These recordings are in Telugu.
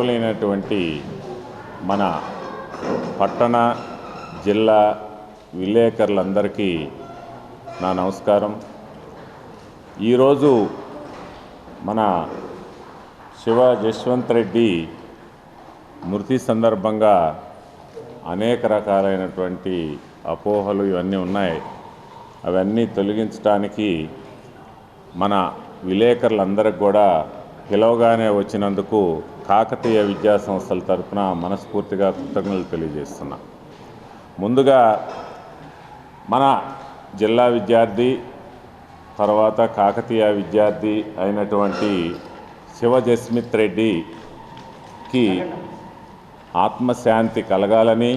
అయినటువంటి మన పట్టణ జిల్లా విలేకరులందరికీ నా నమస్కారం. ఈరోజు మన శివ జస్వంత్ రెడ్డి మృతి సందర్భంగా అనేక రకాలైనటువంటి అపోహలు ఇవన్నీ ఉన్నాయి. అవన్నీ తొలగించడానికి మన విలేకరులందరికీ కూడా పిలవగానే వచ్చినందుకు కాకతీయ విద్యా సంస్థల తరఫున మనస్ఫూర్తిగా కృతజ్ఞతలు తెలియజేస్తున్నా. ముందుగా మన జిల్లా విద్యార్థి తర్వాత కాకతీయ విద్యార్థి అయినటువంటి శివ జస్వంత్ రెడ్డికి ఆత్మశాంతి కలగాలని,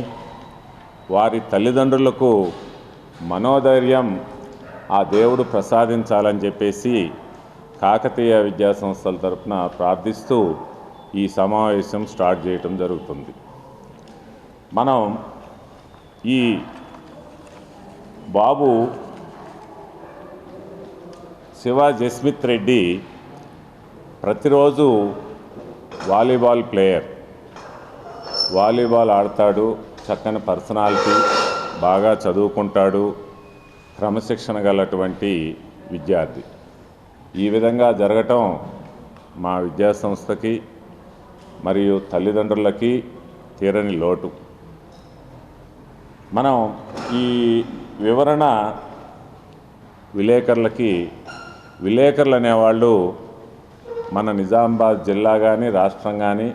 వారి తల్లిదండ్రులకు మనోధైర్యం ఆ దేవుడు ప్రసాదించాలని చెప్పేసి కాకతీయ విద్యా సంస్థల తరఫున ప్రార్థిస్తూ ఈ సమావేశం స్టార్ట్ చేయటం జరుగుతుంది. మనం ఈ బాబు శివ జస్వంత్ రెడ్డి ప్రతిరోజు వాలీబాల్ ప్లేయర్, వాలీబాల్ ఆడతాడు, చక్కని పర్సనాలిటీ, బాగా చదువుకుంటాడు, క్రమశిక్షణ గలటువంటి విద్యార్థి. ఈ విధంగా జరగటం మా విద్యాసంస్థకి మరియు తల్లిదండ్రులకి తీరని లోటు. మనం ఈ వివరణ విలేకరులు అనేవాళ్ళు మన నిజామాబాద్ జిల్లా కానీ రాష్ట్రం కానీ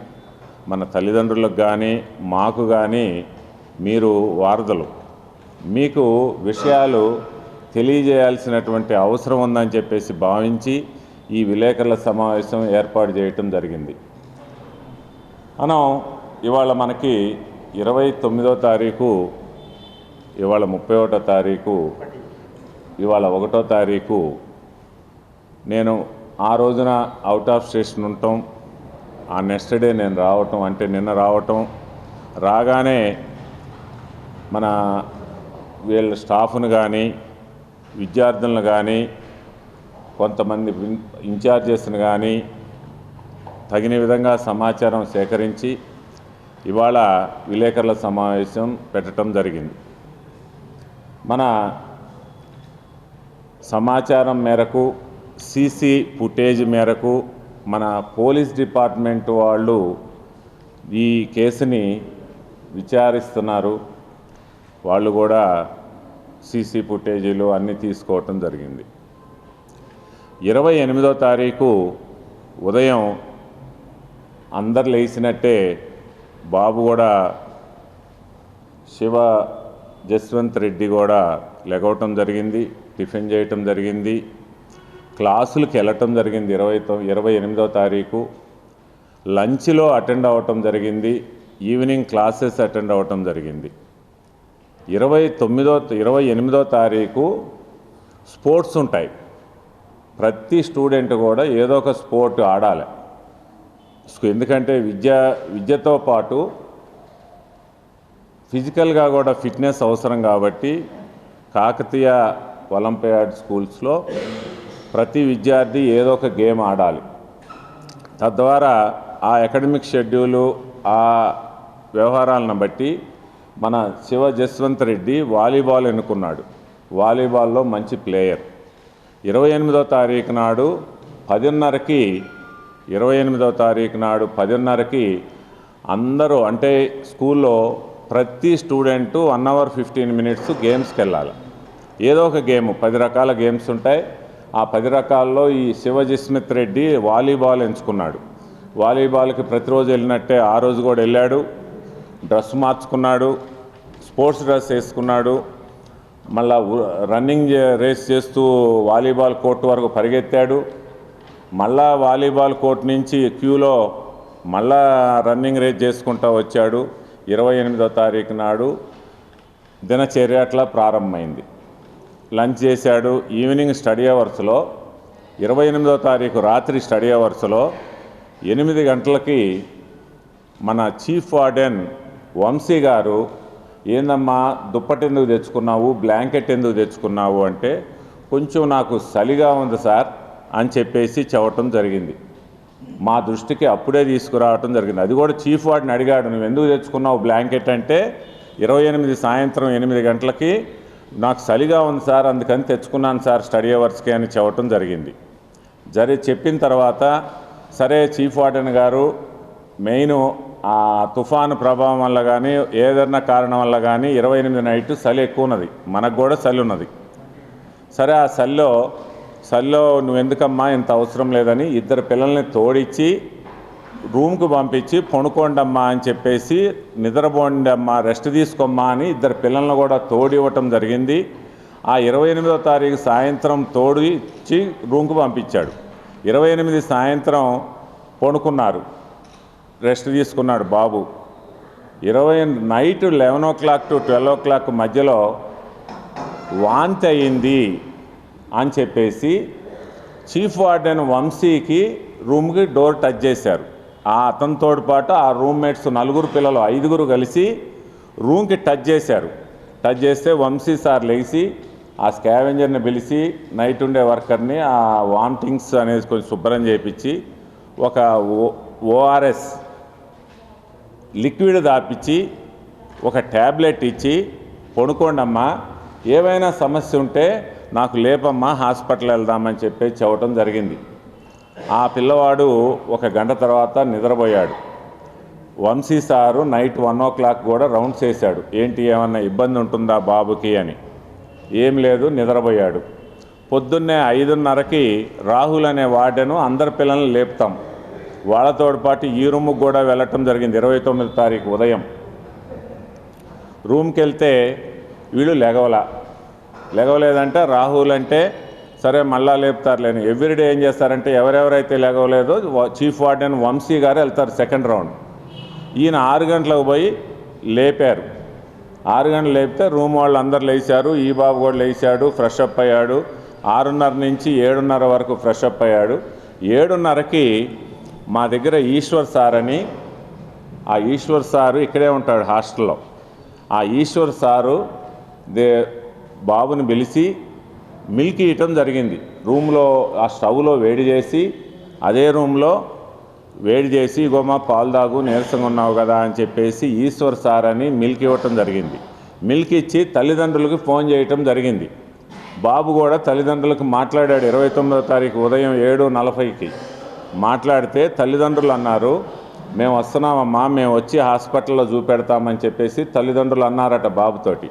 మన తల్లిదండ్రులకు కానీ మాకు కానీ మీరు వారధులు. మీకు విషయాలు తెలియజేయాల్సినటువంటి అవసరం ఉందని చెప్పేసి భావించి ఈ విలేకరుల సమావేశం ఏర్పాటు చేయటం జరిగింది. మనం ఇవాళ మనకి 29వ తారీఖు, ఇవాళ 31వ తారీఖు, ఇవాళ 1వ తారీఖు. నేను ఆ రోజున అవుట్ ఆఫ్ స్టేషన్ ఉండటం, ఆ నెక్స్ట్ డే నేను రావటం, అంటే నిన్న రావటం, రాగానే మన వీళ్ళ స్టాఫ్ను కానీ విద్యార్థులను కానీ కొంతమంది ఇన్ఛార్జెస్ను కానీ తగిన విధంగా సమాచారం సేకరించి ఇవాళ విలేకరుల సమావేశం పెట్టడం జరిగింది. మన సమాచారం మేరకు, సీసీ ఫుటేజ్ మేరకు మన పోలీస్ డిపార్ట్మెంట్ వాళ్ళు ఈ కేసుని విచారిస్తున్నారు. వాళ్ళు కూడా సీసీ ఫుటేజీలు అన్నీ తీసుకోవటం జరిగింది. 28వ తారీఖు ఉదయం అందరు లేచినట్టే బాబు కూడా, శివ జస్వంత్ రెడ్డి కూడా లెగవటం జరిగింది, టిఫిన్ చేయటం జరిగింది, క్లాసులకు వెళ్ళటం జరిగింది. 28వ తారీఖు లంచ్లో అటెండ్ అవ్వటం జరిగింది, ఈవినింగ్ క్లాసెస్ అటెండ్ అవ్వటం జరిగింది. 28వ తారీఖు స్పోర్ట్స్ ఉంటాయి. ప్రతి స్టూడెంట్ కూడా ఏదో ఒక స్పోర్ట్ ఆడాలి. ఎందుకంటే విద్యతో పాటు ఫిజికల్గా కూడా ఫిట్నెస్ అవసరం కాబట్టి కాకతీయ ఒలింపియాడ్ స్కూల్స్లో ప్రతి విద్యార్థి ఏదో ఒక గేమ్ ఆడాలి. తద్వారా ఆ అకాడమిక్ షెడ్యూలు, ఆ వ్యవహారాలను బట్టి మన శివ జస్వంత్ రెడ్డి వాలీబాల్ ఎన్నుకున్నాడు. వాలీబాల్లో మంచి ప్లేయర్. 28వ తారీఖు నాడు 10:30కి అందరూ, అంటే స్కూల్లో ప్రతి స్టూడెంటు 1 అవర్ 15 మినిట్స్ గేమ్స్కి వెళ్ళాలి. ఏదో ఒక గేమ్, 10 రకాల గేమ్స్ ఉంటాయి. ఆ 10 రకాల్లో ఈ శివ జస్వంత్ రెడ్డి వాలీబాల్ ఎంచుకున్నాడు. వాలీబాల్కి ప్రతిరోజు వెళ్ళినట్టే ఆ రోజు కూడా వెళ్ళాడు. డ్రెస్ మార్చుకున్నాడు, స్పోర్ట్స్ డ్రెస్ వేసుకున్నాడు, మళ్ళా రన్నింగ్ రేస్ చేస్తూ వాలీబాల్ కోర్టు వరకు పరిగెత్తాడు. మళ్ళా వాలీబాల్ కోర్టు నుంచి క్యూలో మళ్ళా రన్నింగ్ రేస్ చేసుకుంటూ వచ్చాడు. 28వ తారీఖు నాడు దినచర్య అట్లా ప్రారంభమైంది. లంచ్ చేశాడు. ఈవినింగ్ స్టడీ అవర్స్లో 28వ తారీఖు రాత్రి స్టడీ అవర్స్లో 8 గంటలకి మన చీఫ్ వార్డెన్ వంశీ గారు, ఏందమ్మా దుప్పటి ఎందుకు తెచ్చుకున్నావు, బ్లాంకెట్ ఎందుకు తెచ్చుకున్నావు అంటే, కొంచెం నాకు చలిగా ఉంది సార్ అని చెప్పేసి చెప్పటం జరిగింది. మా దృష్టికి అప్పుడే తీసుకురావటం జరిగింది. అది కూడా చీఫ్ వార్డ్ని అడిగాడు, నువ్వు ఎందుకు తెచ్చుకున్నావు బ్లాంకెట్ అంటే 28 సాయంత్రం 8 గంటలకి నాకు చలిగా ఉంది సార్, అందుకని తెచ్చుకున్నాను సార్ స్టడీ అవర్స్కి అని చెప్పడం జరిగింది. చెప్పిన తర్వాత సరే చీఫ్ వార్డెన్ గారు మెయిన్ ఆ తుఫాను ప్రభావం వల్ల కానీ ఏదైనా కారణం వల్ల కానీ 28 నైట్ చలి ఎక్కువ ఉన్నది, మనకు కూడా చలి ఉన్నది. సరే ఆ చలిలో నువ్వెందుకమ్మా ఇంత అవసరం లేదని 2 పిల్లల్ని తోడిచ్చి రూమ్కు పంపించి పడుకోండమ్మా అని చెప్పేసి నిద్రపోండి అమ్మా రెస్ట్ తీసుకోమ్మా అని 2 పిల్లలను కూడా తోడి ఇవ్వటం జరిగింది. ఆ 28వ తారీఖు సాయంత్రం తోడు ఇచ్చి రూమ్కు పంపించాడు. 28 సాయంత్రం పడుకున్నారు, రెస్ట్ తీసుకున్నాడు బాబు. నైట్ 11 o'clock to 12 o'clock మధ్యలో వాంతి అయింది అని చెప్పేసి చీఫ్ వార్డెన్ వంశీకి రూమ్కి డోర్ టచ్ చేశారు. అతనితో పాటు ఆ రూమ్మేట్స్ 4 పిల్లలు 5 కలిసి రూమ్కి టచ్ చేశారు. టచ్ చేస్తే వంశీ సార్ లేచి ఆ స్కావెంజర్ని పిలిచి నైట్ ఉండే వర్కర్ని ఆ వామిటింగ్స్ అనేది కొంచెం శుభ్రం చేయించి ఒక ఓఆర్ఎస్ లిక్విడ్ దాపించి ఒక ట్యాబ్లెట్ ఇచ్చి పడుకోండమ్మా, ఏవైనా సమస్య ఉంటే నాకు లేపమ్మా హాస్పిటల్ వెళ్దామని చెప్పి చెప్పడం జరిగింది. ఆ పిల్లవాడు 1 గంట తర్వాత నిద్రపోయాడు. వంశీ సారు నైట్ 1 o'clock కూడా రౌండ్స్ వేశాడు, ఏంటి ఏమన్నా ఇబ్బంది ఉంటుందా బాబుకి అని. ఏం లేదు, నిద్రపోయాడు. పొద్దున్నే 5:30కి రాహుల్ అనే వార్డెను అందరి పిల్లల్ని లేపుతాం, వాళ్ళతో పాటు ఈ రూమ్కి కూడా వెళ్ళటం జరిగింది. 29వ తారీఖు ఉదయం రూమ్కి వెళ్తే వీళ్ళు లేగవలేదంటే రాహుల్ అంటే సరే మళ్ళా లేపుతారులేని. ఎవ్రీడే ఏం చేస్తారంటే ఎవరెవరైతే లేగవలేదో చీఫ్ వార్డెన్ వంశీ గారు వెళ్తారు 2nd రౌండ్. ఈయన 6 గంటలకు పోయి లేపారు. 6 గంటలు లేపితే రూమ్ వాళ్ళు అందరు లేచారు, ఈ బాబు కూడా లేచాడు, ఫ్రెష్ అప్ అయ్యాడు. 6:30 నుంచి 7:30 వరకు ఫ్రెష్ అప్ అయ్యాడు. 7:30కి మా దగ్గర ఈశ్వర్ సార్ అని, ఆ ఈశ్వర్ సారు ఇక్కడే ఉంటాడు హాస్టల్లో. ఆ ఈశ్వర్ సారు బాబుని పిలిచి మిల్క్ ఇవ్వటం జరిగింది. రూమ్లో ఆ స్టవ్లో వేడి చేసి అదే రూమ్లో వేడి చేసి ఇగోమా పాలు తాగు నీరసంగా ఉన్నావు కదా అని చెప్పేసి ఈశ్వర్ సార్ అని మిల్క్ ఇవ్వటం జరిగింది. మిల్క్ ఇచ్చి తల్లిదండ్రులకు ఫోన్ చేయటం జరిగింది. బాబు కూడా తల్లిదండ్రులకు మాట్లాడాడు. 29వ తారీఖు ఉదయం 7:40కి మాట్లాడితే తల్లిదండ్రులు అన్నారు, మేము వస్తున్నామమ్మా, మేము వచ్చి హాస్పిటల్లో చూపెడతామని చెప్పేసి తల్లిదండ్రులు అన్నారట బాబుతోటి.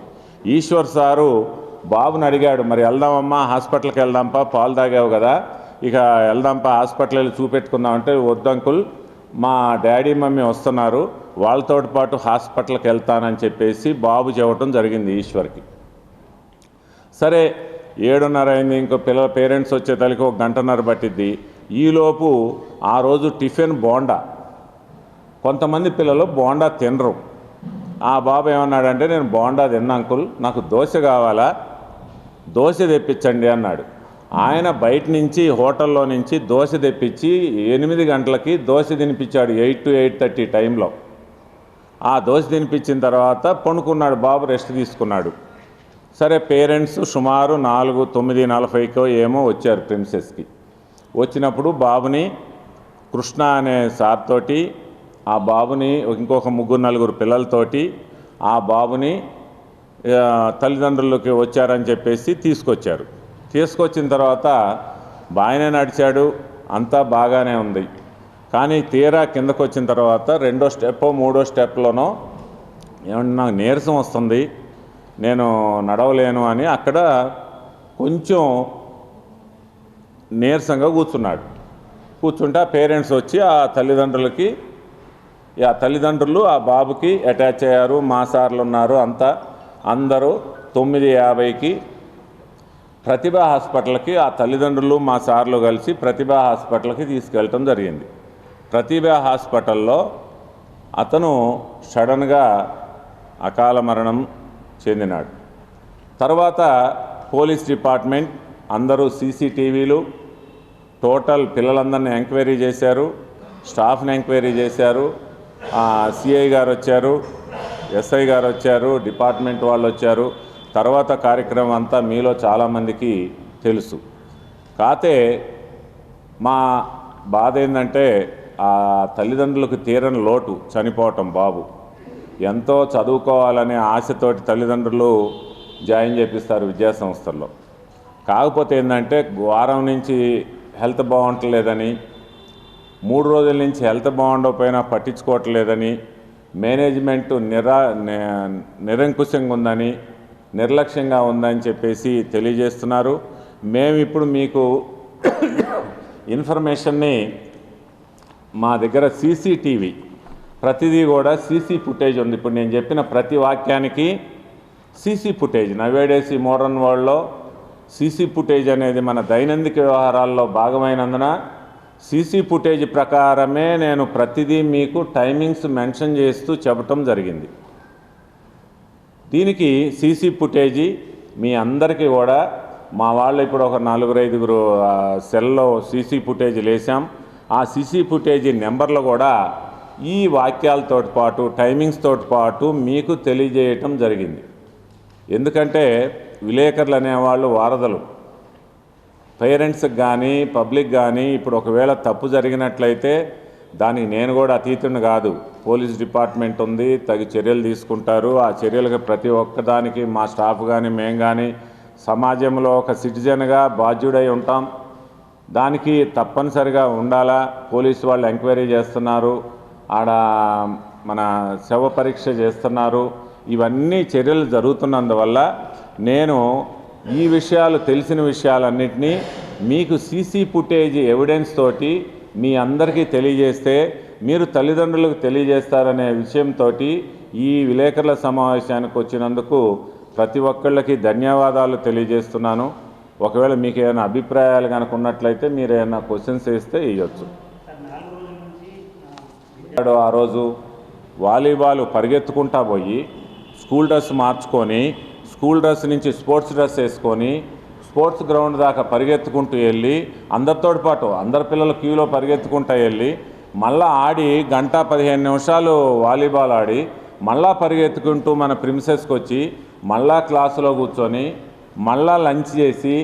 ఈశ్వర్ సారు బాబుని అడిగాడు, మరి వెళ్దామమ్మా హాస్పిటల్కి వెళ్దాంపా, పాలు తాగావు కదా, ఇక వెళ్దాంపా హాస్పిటల్ వెళ్ళి చూపెట్టుకుందామంటే వద్దంకుల్ మా డాడీ మమ్మీ వస్తున్నారు, వాళ్ళతో పాటు హాస్పిటల్కి వెళ్తానని చెప్పేసి బాబు చెప్పడం జరిగింది ఈశ్వర్కి. సరే 7:30 అయింది, ఇంకో పేరెంట్స్ వచ్చేతలకి 1 గంటన్నర పట్టిద్ది. ఈలోపు ఆ రోజు టిఫిన్ బోండా, కొంతమంది పిల్లలు బోండా తినరు. ఆ బాబు ఏమన్నాడంటే నేను బోండా తిన్నా అంకుల్, నాకు దోశ కావాలా, దోశ తెప్పించండి అన్నాడు. ఆయన బయట నుంచి హోటల్లో నుంచి దోశ తెప్పించి 8 గంటలకి దోశ తినిపించాడు. 8 to 8:30 టైంలో ఆ దోశ తినిపించిన తర్వాత పడుకున్నాడు బాబు, రెస్ట్ తీసుకున్నాడు. సరే పేరెంట్స్ సుమారు 9:40కో ఏమో వచ్చారు ప్రిన్సెస్కి. వచ్చినప్పుడు బాబుని కృష్ణ అనే సార్ తోటి, ఆ బాబుని ఇంకొక 3-4 పిల్లలతోటి ఆ బాబుని తల్లిదండ్రులకి వచ్చారని చెప్పేసి తీసుకొచ్చారు. తీసుకొచ్చిన తర్వాత బాగానే నడిచాడు, అంతా బాగానే ఉంది. కానీ తీరా కిందకు వచ్చిన తర్వాత 2వ స్టెప్ 3వ స్టెప్లోనో ఏమన్నా నాకు నీరసం వస్తుంది, నేను నడవలేను అని అక్కడ కొంచెం నీరసంగా కూర్చున్నాడు. కూర్చుంటే ఆ పేరెంట్స్ వచ్చి ఆ తల్లిదండ్రులు ఆ బాబుకి అటాచ్ అయ్యారు. మా సార్లు ఉన్నారు, అందరూ 9:50కి ప్రతిభా హాస్పిటల్కి ఆ తల్లిదండ్రులు మా సార్లు కలిసి ప్రతిభా హాస్పిటల్కి తీసుకెళ్ళటం జరిగింది. ప్రతిభా హాస్పిటల్లో అతను సడన్గా అకాల మరణం చెందినాడు. తర్వాత పోలీస్ డిపార్ట్మెంట్ అందరూ సీసీటీవీలు టోటల్ పిల్లలందరినీ ఎంక్వైరీ చేశారు, స్టాఫ్ని ఎంక్వైరీ చేశారు. సిఐ గారు వచ్చారు, ఎస్ఐ గారు వచ్చారు, డిపార్ట్మెంట్ వాళ్ళు వచ్చారు. తర్వాత కార్యక్రమం అంతా మీలో చాలామందికి తెలుసు. కాతే మా బాధ ఏంటంటే ఆ తల్లిదండ్రులకు తీరని లోటు, చనిపోవటం బాబు. ఎంతో చదువుకోవాలనే ఆశతోటి తల్లిదండ్రులు జాయిన్ చేపిస్తారు విద్యా సంస్థల్లో. కాకపోతే ఏంటంటే వారం నుంచి హెల్త్ బాగుంటలేదని, 3 రోజుల నుంచి హెల్త్ బాగుండకపోయినా పట్టించుకోవట్లేదని, మేనేజ్మెంటు నిరంకుశంగా ఉందని, నిర్లక్ష్యంగా ఉందని చెప్పేసి తెలియజేస్తున్నారు. మేము ఇప్పుడు మీకు ఇన్ఫర్మేషన్ని మా దగ్గర సీసీటీవీ ప్రతిదీ కూడా సీసీ ఫుటేజ్ ఉంది. ఇప్పుడు నేను చెప్పిన ప్రతి వాక్యానికి సీసీ ఫుటేజ్. నవేడేస్ ఈ మోడర్న్ వరల్డ్లో సీసీ ఫుటేజ్ అనేది మన దైనందిక వ్యవహారాల్లో భాగమైనందున సీసీ ఫుటేజ్ ప్రకారమే నేను ప్రతిదీ మీకు టైమింగ్స్ మెన్షన్ చేస్తూ చెప్పటం జరిగింది. దీనికి సీసీ ఫుటేజీ మీ అందరికీ కూడా మా వాళ్ళు ఇప్పుడు ఒక 4-5 సెల్లో సీసీ ఫుటేజ్ వేసాం. ఆ సీసీ ఫుటేజీ నెంబర్లు కూడా ఈ వాక్యాలతో పాటు టైమింగ్స్తో పాటు మీకు తెలియజేయటం జరిగింది. ఎందుకంటే విలేకరులు అనేవాళ్ళు వారధులు. పేరెంట్స్కి కానీ పబ్లిక్ కానీ ఇప్పుడు ఒకవేళ తప్పు జరిగినట్లయితే దానికి నేను కూడా అతీతుని కాదు. పోలీస్ డిపార్ట్మెంట్ ఉంది, తగు చర్యలు తీసుకుంటారు. ఆ చర్యలకు ప్రతి ఒక్కదానికి మా స్టాఫ్ కానీ మేము కానీ సమాజంలో ఒక సిటిజన్గా బాధ్యుడై ఉంటాం. దానికి తప్పనిసరిగా ఉండాలా. పోలీసు వాళ్ళు ఎంక్వైరీ చేస్తున్నారు, ఆడ మన శవ పరీక్ష చేస్తున్నారు. ఇవన్నీ చర్యలు జరుగుతున్నందువల్ల నేను ఈ విషయాలు తెలిసిన విషయాలన్నింటినీ మీకు సీసీ ఫుటేజ్ ఎవిడెన్స్ తోటి మీ అందరికీ తెలియజేస్తే మీరు తల్లిదండ్రులకు తెలియజేస్తారనే విషయంతో ఈ విలేకరుల సమావేశానికి వచ్చినందుకు ప్రతి ఒక్కళ్ళకి ధన్యవాదాలు తెలియజేస్తున్నాను. ఒకవేళ మీకు ఏమైనా అభిప్రాయాలు కనుక ఉన్నట్లయితే మీరు ఏమైనా క్వశ్చన్స్ వేస్తే ఇవ్వచ్చు. ఆ రోజు వాలీబాల్ పరిగెత్తుకుంటా పోయి స్కూల్ డ్రెస్ మార్చుకొని స్కూల్ డ్రెస్ నుంచి స్పోర్ట్స్ డ్రెస్ వేసుకొని స్పోర్ట్స్ గ్రౌండ్ దాకా పరిగెత్తుకుంటూ వెళ్ళి అందరితో పాటు అందరి పిల్లలు క్యూలో పరిగెత్తుకుంటూ వెళ్ళి మళ్ళీ ఆడి 1-15 నిమిషాలు వాలీబాల్ ఆడి మళ్ళా పరిగెత్తుకుంటూ మన ప్రిన్సెస్కి వచ్చి మళ్ళా క్లాసులో కూర్చొని మళ్ళా లంచ్ చేసి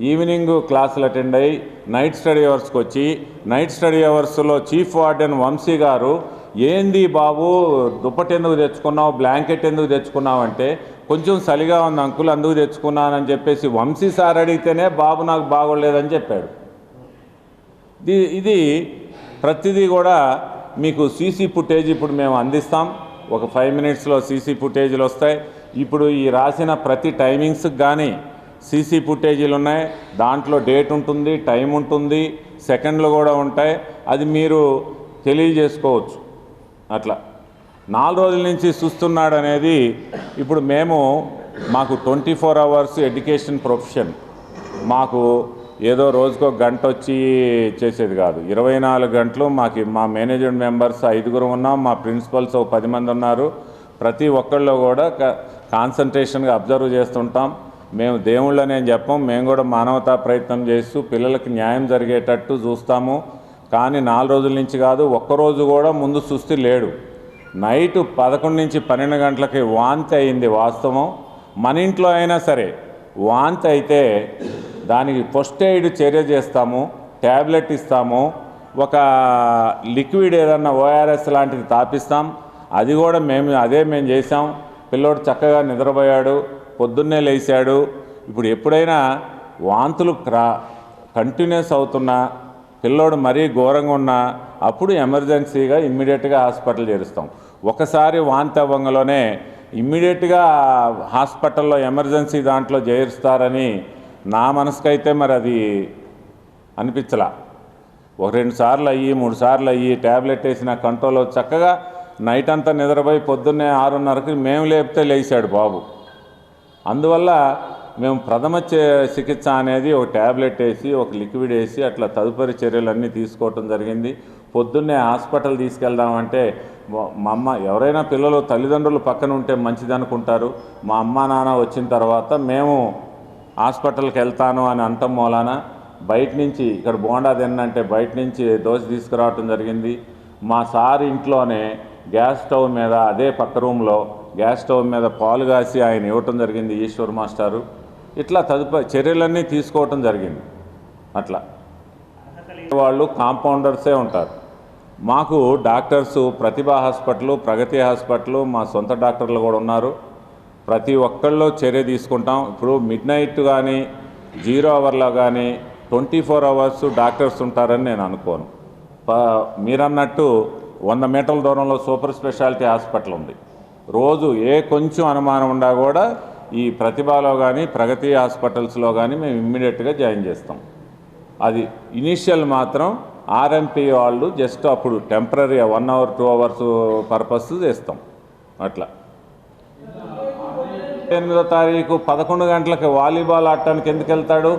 ఈవినింగ్ క్లాసులు అటెండ్ అయ్యి నైట్ స్టడీ అవర్స్కి వచ్చి నైట్ స్టడీ అవర్స్లో చీఫ్ వార్డెన్ వంశీ గారు ఏంది బాబు దుప్పటి ఎందుకు తెచ్చుకున్నావు, బ్లాంకెట్ ఎందుకు తెచ్చుకున్నావు అంటే కొంచెం చలిగా ఉంది అంకుల్ అందుకు తెచ్చుకున్నానని చెప్పేసి వంశీ సార్ అడిగితేనే బాబు నాకు బాగోలేదని చెప్పాడు. ఇది ప్రతిదీ కూడా మీకు సీసీ ఫుటేజ్ ఇప్పుడు మేము అందిస్తాం. ఒక 5 మినిట్స్లో సీసీ ఫుటేజీలు వస్తాయి. ఇప్పుడు ఈ రాసిన ప్రతి టైమింగ్స్కి కానీ సీసీ ఫుటేజీలు ఉన్నాయి. దాంట్లో డేట్ ఉంటుంది, టైం ఉంటుంది, సెకండ్లు కూడా ఉంటాయి. అది మీరు తెలియజేసుకోవచ్చు. అట్లా 4 రోజుల నుంచి చూస్తున్నాడు అనేది ఇప్పుడు మాకు 24 అవర్స్ ఎడ్యుకేషన్ ప్రొఫెషన్. మాకు ఏదో రోజుకో గంట వచ్చి చేసేది కాదు. 24 గంటలు మా మేనేజ్మెంట్ మెంబర్స్ 5 ఉన్నాం, మా ప్రిన్సిపల్స్ 10 మంది ఉన్నారు. ప్రతి ఒక్కళ్ళు కూడా కాన్సన్ట్రేషన్గా అబ్జర్వ్ చేస్తుంటాం. మేము దేవుళ్ళనే చెప్పం, మేము కూడా మానవతా ప్రయత్నం చేస్తూ పిల్లలకి న్యాయం జరిగేటట్టు చూస్తాము. కానీ 4 రోజుల నుంచి కాదు, ఒక్కరోజు కూడా ముందు సుస్థి లేడు. నైటు 11 నుంచి 12 గంటలకి వాంతి అయింది వాస్తవం. మన ఇంట్లో అయినా సరే వాంతి అయితే దానికి ఫస్ట్ ఎయిడ్ చర్య చేస్తాము, ట్యాబ్లెట్ ఇస్తాము, ఒక లిక్విడ్ ఏదన్నా ఓఆర్ఎస్ లాంటిది తాపిస్తాం. అది కూడా మేము చేసాం. పిల్లోడు చక్కగా నిద్రపోయాడు, పొద్దున్నే లేచాడు. ఇప్పుడు ఎప్పుడైనా వాంతులు కంటిన్యూస్ అవుతున్నా, పిల్లోడు మరీ ఘోరంగా ఉన్నా అప్పుడు ఎమర్జెన్సీగా ఇమ్మీడియట్గా హాస్పిటల్ చేరుస్తాం. ఒకసారి వాంతి అవ్వంగానే ఇమ్మీడియట్గా హాస్పిటల్లో ఎమర్జెన్సీ దాంట్లో చేరుస్తారని నా మనసుకైతే మరి అది అనిపించలా. 1-2 సార్లు అయ్యి 3 సార్లు అయ్యి ట్యాబ్లెట్ వేసిన కంట్రోల్ చక్కగా నైట్ అంతా నిద్రపోయి పొద్దున్నే 6:30కి మేము లేపితే లేచాడు బాబు. అందువల్ల మేము ప్రథమ చికిత్స అనేది ఒక ట్యాబ్లెట్ వేసి ఒక లిక్విడ్ వేసి అట్లా తదుపరి చర్యలన్నీ తీసుకోవటం జరిగింది. పొద్దున్నే హాస్పిటల్ తీసుకెళ్దామంటే మా అమ్మ ఎవరైనా పిల్లలు తల్లిదండ్రులు పక్కన ఉంటే మంచిది అనుకుంటారు. మా అమ్మ నాన్న వచ్చిన తర్వాత మేము హాస్పిటల్కి వెళ్తాను అని అంటం మూలాన బయట నుంచి ఇక్కడ బోండా తిన్నంటే బయట నుంచి దోశ తీసుకురావటం జరిగింది. మా సార్ ఇంట్లోనే గ్యాస్ స్టవ్ మీద అదే పక్క రూమ్లో గ్యాస్ స్టవ్ మీద పాలు కాసి ఆయన ఇవ్వటం జరిగింది ఈశ్వర్ మాస్టారు. ఇట్లా తదుపరి చర్యలన్నీ తీసుకోవటం జరిగింది. అట్లా వాళ్ళు కాంపౌండర్సే ఉంటారు. మాకు డాక్టర్సు ప్రతిభా హాస్పిటల్, ప్రగతి హాస్పిటల్, మా సొంత డాక్టర్లు కూడా ఉన్నారు. ప్రతి ఒక్కళ్ళు చర్య తీసుకుంటాం. ఇప్పుడు మిడ్ నైట్ కానీ 0 అవర్లో కానీ 24 అవర్స్ డాక్టర్స్ ఉంటారని నేను అనుకోను. మీరన్నట్టు 100 మీటర్ల దూరంలో సూపర్ స్పెషాలిటీ హాస్పిటల్ ఉంది. రోజు కొంచెం అనుమానం ఉన్నా కూడా ఈ ప్రతిభలో కానీ ప్రగతి హాస్పిటల్స్లో కానీ మేము ఇమ్మీడియట్గా జాయిన్ చేస్తాం. అది ఇనీషియల్ మాత్రం ఆర్ఎంపీ వాళ్ళు జస్ట్ అప్పుడు టెంపరీ 1 అవర్ 2 అవర్స్ పర్పస్ చేస్తాం. అట్లా 8వ తారీఖు 11 గంటలకు వాలీబాల్ ఆడటానికి ఎందుకు వెళ్తాడు?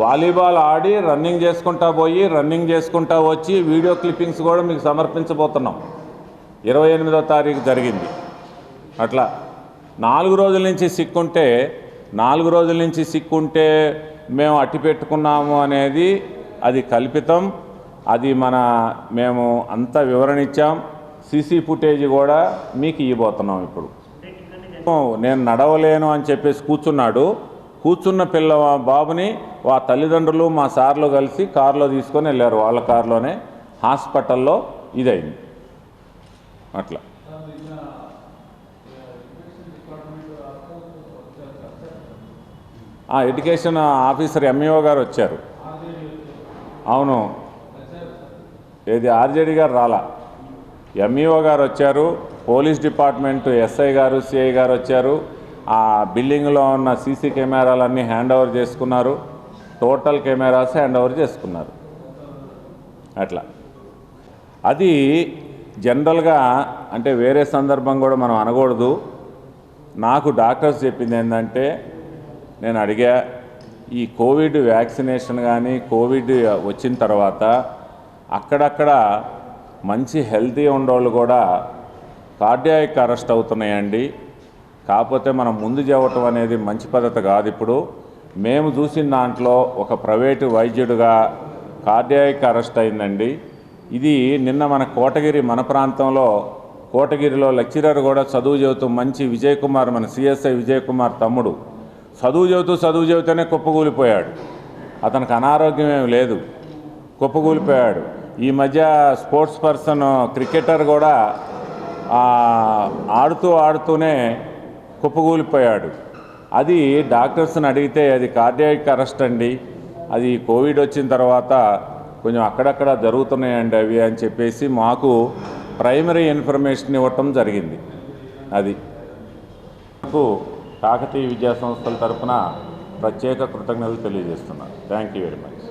వాలీబాల్ ఆడి రన్నింగ్ చేసుకుంటా పోయి రన్నింగ్ చేసుకుంటా వచ్చి వీడియో క్లిప్పింగ్స్ కూడా మీకు సమర్పించబోతున్నాం. 28వ తారీఖు జరిగింది. అట్లా 4 రోజుల నుంచి సిక్కుంటే మేము అట్టి పెట్టుకున్నాము అనేది అది కల్పితం. అది మేము అంతా వివరణ ఇచ్చాం. సీసీ ఫుటేజ్ కూడా మీకు ఇవ్వబోతున్నాం. ఇప్పుడు నేను నడవలేను అని చెప్పేసి కూర్చున్న బాబుని తల్లిదండ్రులు మా సార్లు కలిసి కారులో తీసుకొని వెళ్ళారు. వాళ్ళ కారులోనే హాస్పిటల్లో ఇదైంది. అట్లా ఎడ్యుకేషన్ ఆఫీసర్ ఎంఈఓ గారు వచ్చారు. అవును, ఆర్జేడీ గారు రాలా, ఎంఈఓ గారు వచ్చారు. పోలీస్ డిపార్ట్మెంట్ ఎస్ఐ గారు, సిఐ గారు వచ్చారు. ఆ బిల్డింగ్లో ఉన్న సీసీ కెమెరాలన్నీ హ్యాండ్ ఓవర్ చేసుకున్నారు. టోటల్ కెమెరాస్ హ్యాండ్ ఓవర్ చేసుకున్నారు. అట్లా అది జనరల్గా అంటే వేరే సందర్భం కూడా మనం అనకూడదు. నాకు డాక్టర్స్ చెప్పింది ఏంటంటే, నేను అడిగా, ఈ కోవిడ్ వ్యాక్సినేషన్ కానీ కోవిడ్ వచ్చిన తర్వాత అక్కడక్కడ మంచి హెల్తీ ఉండేవాళ్ళు కూడా కార్డియాక్ అరెస్ట్ అవుతున్నాయండి. కాకపోతే మనం ముందు చెప్పటం అనేది మంచి పద్ధతి కాదు. ఇప్పుడు మేము చూసిన దాంట్లో ఒక ప్రైవేటు వైద్యుడిగా కార్డియాక్ అరెస్ట్ అయిందండి. ఇది నిన్న మన ప్రాంతంలో కోటగిరిలో లెక్చరర్ కూడా చదువు చెబుతూ మంచి విజయ్ కుమార్, మన సిఎస్ఐ విజయ్ కుమార్ తమ్ముడు చదువు చెబుతూనే కుప్పకూలిపోయాడు. అతనికి అనారోగ్యం ఏమి లేదు, కుప్పకూలిపోయాడు. ఈ మధ్య స్పోర్ట్స్ పర్సన్ క్రికెటర్ కూడా ఆడుతూనే కుప్పకూలిపోయాడు. అది డాక్టర్స్ని అడిగితే అది కార్డియాక్ అరెస్ట్ అండి, అది కోవిడ్ వచ్చిన తర్వాత కొంచెం అక్కడక్కడ జరుగుతున్నాయండి అవి అని చెప్పేసి మాకు ప్రైమరీ ఇన్ఫర్మేషన్ ఇవ్వటం జరిగింది. అది కాకతీయ విద్యా సంస్థల తరఫున ప్రత్యేక కృతజ్ఞతలు తెలియజేస్తున్నాను. Thank you very much.